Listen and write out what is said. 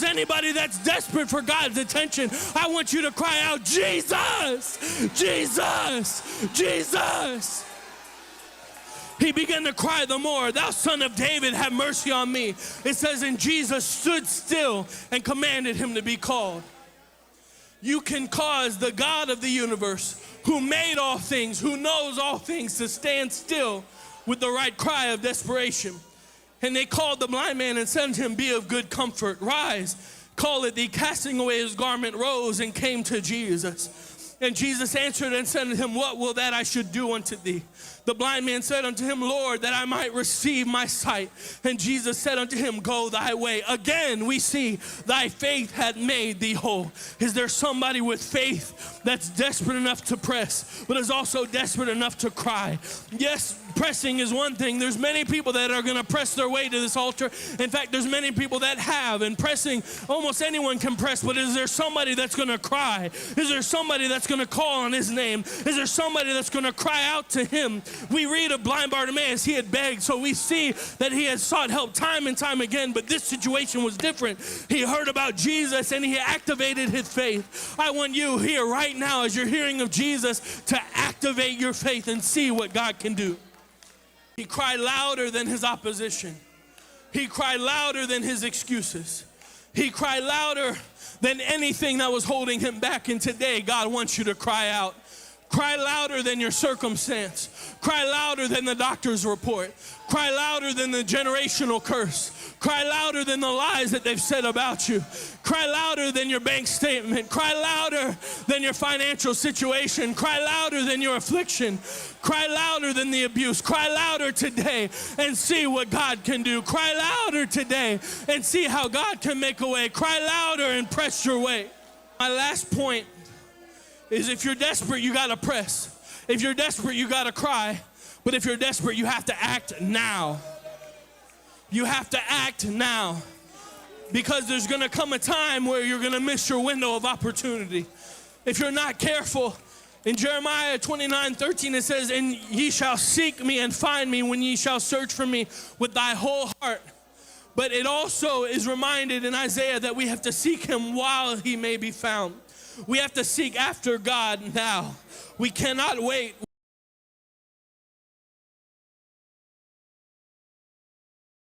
there's anybody that's desperate for God's attention, I want you to cry out, Jesus, Jesus, Jesus. He began to cry the more, thou son of David, have mercy on me. It says, and Jesus stood still and commanded him to be called. You can cause the God of the universe, who made all things, who knows all things, to stand still with the right cry of desperation. And they called the blind man and said to him, be of good comfort, rise, call it thee. Casting away his garment, rose and came to Jesus. And Jesus answered and said to him, what will that I should do unto thee? The blind man said unto him, Lord, that I might receive my sight. And Jesus said unto him, go thy way. Again, we see thy faith had made thee whole. Is there somebody with faith that's desperate enough to press, but is also desperate enough to cry? Yes, pressing is one thing. There's many people that are going to press their way to this altar. In fact, there's many people that have, and pressing, almost anyone can press, but is there somebody that's going to cry? Is there somebody that's going to call on his name? Is there somebody that's going to cry out to him? We read of blind Bartimaeus, he had begged, so we see that he had sought help time and time again, but this situation was different. He heard about Jesus and he activated his faith. I want you here right now, as you're hearing of Jesus, to activate your faith and see what God can do. He cried louder than his opposition. He cried louder than his excuses. He cried louder than anything that was holding him back. And today, God wants you to cry out. Cry louder than your circumstance. Cry louder than the doctor's report. Cry louder than the generational curse. Cry louder than the lies that they've said about you. Cry louder than your bank statement. Cry louder than your financial situation. Cry louder than your affliction. Cry louder than the abuse. Cry louder today and see what God can do. Cry louder today and see how God can make a way. Cry louder and press your way. My last point is, if you're desperate, you got to press. If you're desperate, you got to cry. But if you're desperate, you have to act now. You have to act now. Because there's going to come a time where you're going to miss your window of opportunity. If you're not careful, in Jeremiah 29:13 it says, and ye shall seek me and find me when ye shall search for me with thy whole heart. But it also is reminded in Isaiah that we have to seek him while he may be found. We have to seek after God now. We cannot wait.